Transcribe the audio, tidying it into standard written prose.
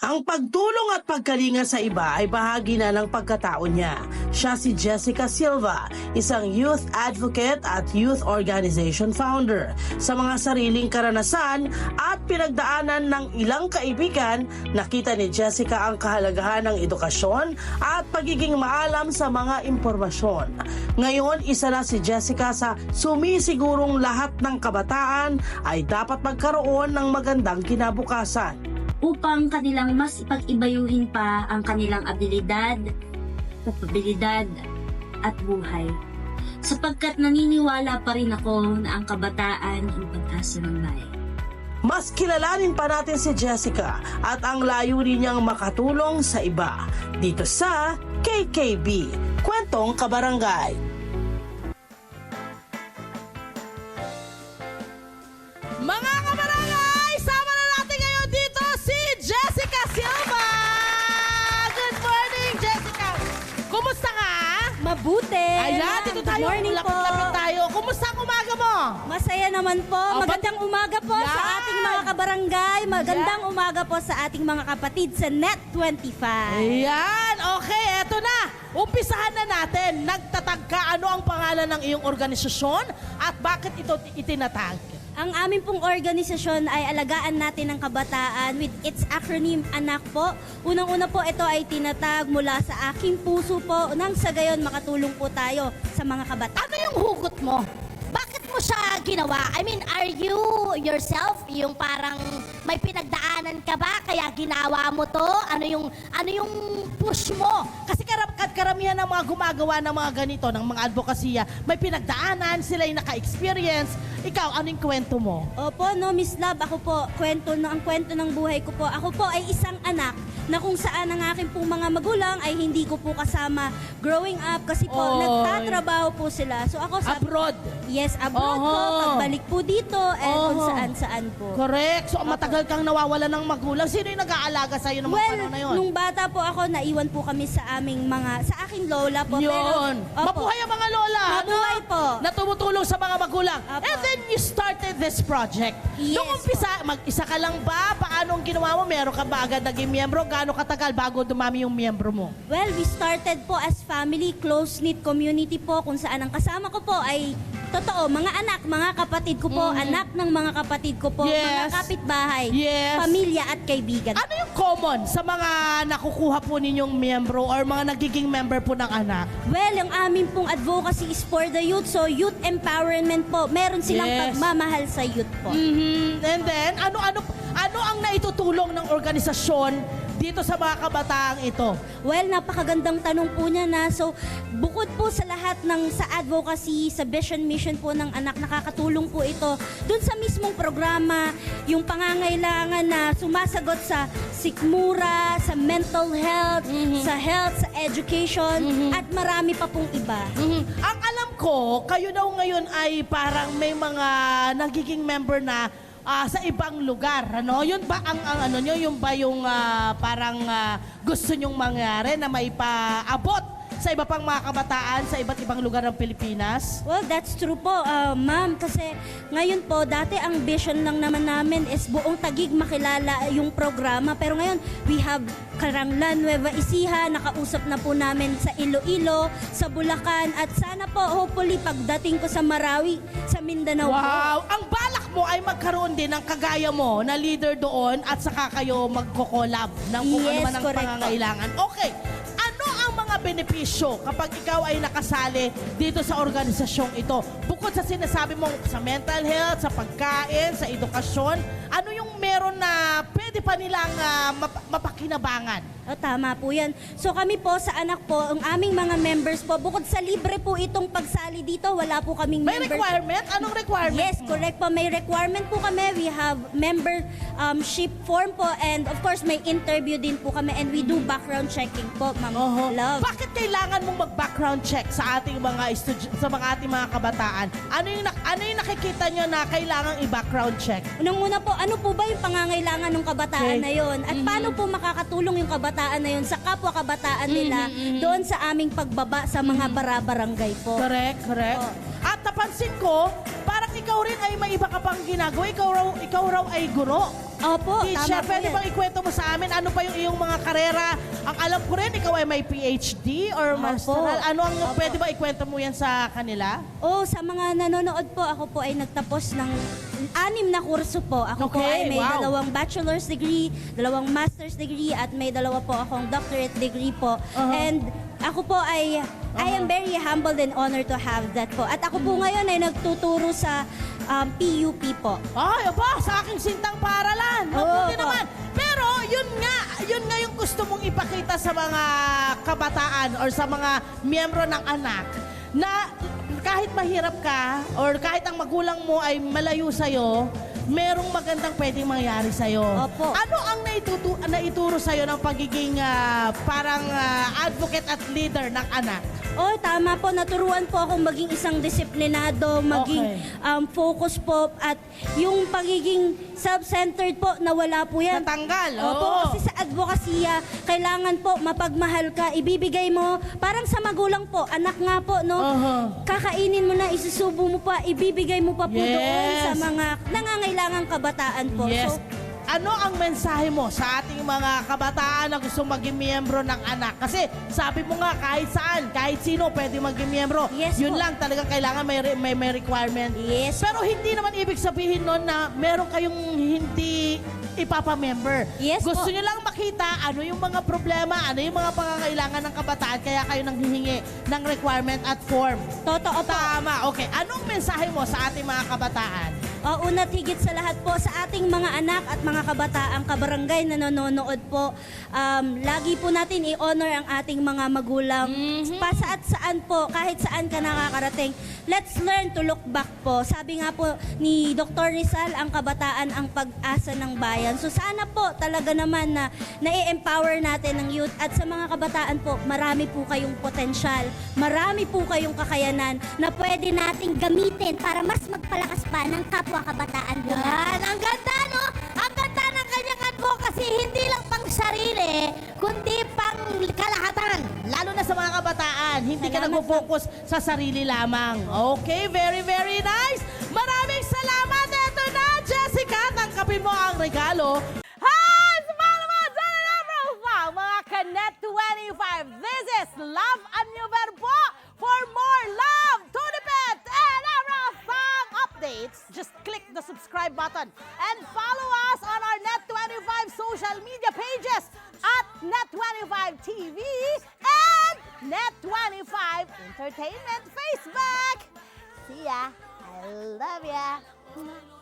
Ang pagtulong at pagkalinga sa iba ay bahagi na ng pagkatao niya. Siya si Jessica Silva, isang youth advocate at youth organization founder. Sa mga sariling karanasan at pinagdaanan ng ilang kaibigan, nakita ni Jessica ang kahalagahan ng edukasyon at pagiging maalam sa mga impormasyon. Ngayon, isa na si Jessica sa sumisigurong lahat ng kabataan ay dapat magkaroon ng magandang kinabukasan. Upang kanilang mas ipag-ibayuhin pa ang kanilang abilidad, kapabilidad at buhay. Sapagkat naniniwala pa rin ako na ang kabataan ang pag-asa ng bayan. Mas kilalanin pa natin si Jessica at ang layunin niyang makatulong sa iba dito sa KKB, Kwentong Kabarangay. Mga kabarangay, sama na natin ngayon dito si Jessica Silva. Good morning, Jessica. Kumusta ka? Mabuti. Ayan, dito Good tayo. morning po. Lapit-lapit tayo. Kumusta ang umaga mo? Masaya naman po. Magandang umaga po sa Yan. ating mga kabarangay. Magandang umaga po sa ating mga kapatid sa Net 25. Ayan, okay, eto na. Umpisahan na natin. Nagtatag ka, ano ang pangalan ng iyong organisasyon at bakit ito itinatag? Ang aming pong organisasyon ay Alagaan Natin ang Kabataan with its acronym ANAK po. Unang-una po ito ay tinatag mula sa aking puso po nang sa gayon makatulong po tayo sa mga kabataan. Ano yung hugot mo? Bakit mo siya ginawa? I mean, are you yourself yung parang may pinagdaanan ka ba kaya ginawa mo to? Ano yung push mo? Kasi karamihan ng mga gumagawa ng mga ganito, ng mga advokasya, may pinagdaanan, sila yung naka-experience. Ikaw, ano yung kwento mo? Opo, no, Miss Love, ako po, ang kwento ng buhay ko po. Ako po ay isang anak na kung saan ang aking pong mga magulang ay hindi ko po kasama growing up kasi po Oy. nagtatrabaho po sila. So ako sa Abroad. Yes, abroad po, Oho. pagbalik po dito, and kung Oho. saan-saan po. Correct. So, matagal kang nawawala ng magulang. Sino yung nag-aalaga sa'yo ng mga Well, panahon na yun? nung bata po ako, naiwan po kami sa aking lola po. Yun. Opo. Mabuhay ang mga lola. Mabuhay po. Na tumutulong sa mga magulang. Opo. And then you started this project. Yes Nung umpisa, mag-isa ka lang ba? Paano ang ginawa mo? Meron ka ba agad naging miyembro? Gaano katagal bago dumami yung miyembro mo? Well, we started po as family, close-knit community po, kung saan ang kasama ko po ay totoo, mga anak, mga kapatid ko po, anak ng mga kapatid ko po, mga Yes. kapitbahay, Yes. pamilya at kaibigan. Ano yung common sa mga nakukuha po ninyong miyembro or mga nagiging member po ng anak? Well, ang amin pong advocacy is for the youth, so youth empowerment po. Meron silang Yes. pagmamahal sa youth po. And then, ano ang naitutulong ng organisasyon dito sa mga kabataang ito? Well, napakagandang tanong po niya na. So, bukod po sa lahat ng sa advocacy, sa vision mission po ng anak, nakakatulong po ito dun sa mismong programa, yung pangangailangan na sumasagot sa sikmura, sa mental health, sa education, at marami pa pong iba. Ang alam ko, kayo daw ngayon ay parang may mga nagiging member na sa ibang lugar, ano? Yun ba ang ano nyo? Yun ba yung parang gusto nyong mangyari na maipaabot sa iba pang mga kabataan sa iba't ibang lugar ng Pilipinas? Well, that's true po, ma'am. Kasi ngayon po, dati ang vision lang naman namin is buong Taguig makilala yung programa. Pero ngayon, we have Karanglan, Nueva Ecija, nakausap na po namin sa Iloilo, sa Bulacan, at sana po, hopefully, pagdating ko sa Marawi, sa Mindanao po. Wow! Ang balak mo ay magkaroon din ng kagaya mo na leader doon at saka kayo magko-collab ng kung ano Yes, man ang correct po. pangangailangan. Okay, ano ang mga benepisyo kapag ikaw ay nakasali dito sa organisasyong ito? Bukod sa sinasabi mo sa mental health, sa pagkain, sa edukasyon, ano yung meron na pwede pa nilang mapakinabangan? Tama po yan. So kami po sa anak po, ang aming mga members po, bukod sa libre po itong pagsali dito, wala po kaming May member. requirement? Anong requirement? Yes, correct po. May requirement po kami. We have membership form po, and of course may interview din po kami, and we do background checking po, Ma'am Love. Bakit kailangan mong mag-background check sa ating mga sa mga ating mga kabataan? Ano yung nakikita nyo na kailangang i-background check? Unang-una po, ano po ba yung pangangailangan ng kabataan na yon? At paano po makakatulong yung kabataan na yon sa kapwa kabataan nila doon sa aming pagbaba sa mga bara-barangay po? Correct. Oo. At napansin ko, parang ikaw rin ay may iba ka pang ginagawa. Ikaw raw ay guro. Opo, Teacher, tama po pwede yan. bang ikwento mo sa amin ano pa yung iyong mga karera? Ang alam ko rin, ikaw ay may PhD or masteral. Ano ang pwede ba ikwento mo yan sa kanila? Sa mga nanonood po, ako po ay nagtapos ng 6 na kurso po. Ako po Okay, ay may wow. 2 bachelor's degree, 2 master's degree, at may 2 po akong doctorate degree po. And ako po ay, I am very humbled and honored to have that po. At ako po ngayon ay nagtuturo sa PUP po. Ay, aba, sa aking sintang paaralan. Mabuti Oo. naman. Pero yun nga yung gusto mong ipakita sa mga kabataan or sa mga miyembro ng anak na kahit mahirap ka or kahit ang magulang mo ay malayo sa'yo, merong magandang pwedeng mangyari sa'yo. Opo. Ano ang naituro sa'yo ng pagiging parang advocate at leader ng anak? Tama po. Naturuan po akong maging isang disiplinado, maging Okay. focus po, at yung pagiging self-centered po, nawala po yan. Natanggal. Opo, oo. kasi sa advokasya, kailangan po mapagmahal ka, ibibigay mo, parang sa magulang po, anak nga po, no? Kakainin mo na, isusubo mo pa, ibibigay mo pa po doon Yes. sa mga nangangailangang kabataan po. Yes. So, Ano ang mensahe mo sa ating mga kabataan na gusto maging miyembro ng anak? Kasi sabi mo nga kahit saan, kahit sino pwede maging miyembro. Yes Yun po. lang talagang kailangan may requirement. Yes. Pero hindi naman ibig sabihin nun na meron kayong hindi ipapamember. Yes Gusto po. nyo lang makita ano yung mga problema, ano yung mga pangangailangan ng kabataan, kaya kayo nanghihingi ng requirement at form. totoo po. Tama. Okay. Anong mensahe mo sa ating mga kabataan? Una't higit sa lahat po sa ating mga anak at mga kabataang kabarangay na nanonood po, lagi po natin i-honor ang ating mga magulang. Pasaat saan po, kahit saan ka nakakarating, let's learn to look back po. Sabi nga po ni Dr. Rizal, ang kabataan ang pag-asa ng bayan. So sana po talaga naman na nai-empower natin ang youth, at sa mga kabataan po, marami po kayong potensyal, marami po kayong kakayanan na pwede nating Gamitin para mas magpalakas pa ng kapwa kabataan po. Yan, ang ganda, no? Ang ganda ng kanyang advocacy, hindi lang pang sarili, kundi pang kalahatan. Lalo na sa mga kabataan, hindi ka Salamat nag-focus sa sarili lamang. Okay, very, very nice. Maraming salamat. Ito na, Jessica. Tangkapin mo ang regalo. Hi! Sumama naman sa Profile, mga Kanet 25. This is Love and New Verbo. For more love, Tunipet, and Arafang updates, just click the subscribe button and follow us on our Net25 social media pages at Net25 TV and Net25 Entertainment Facebook. See ya. I love ya.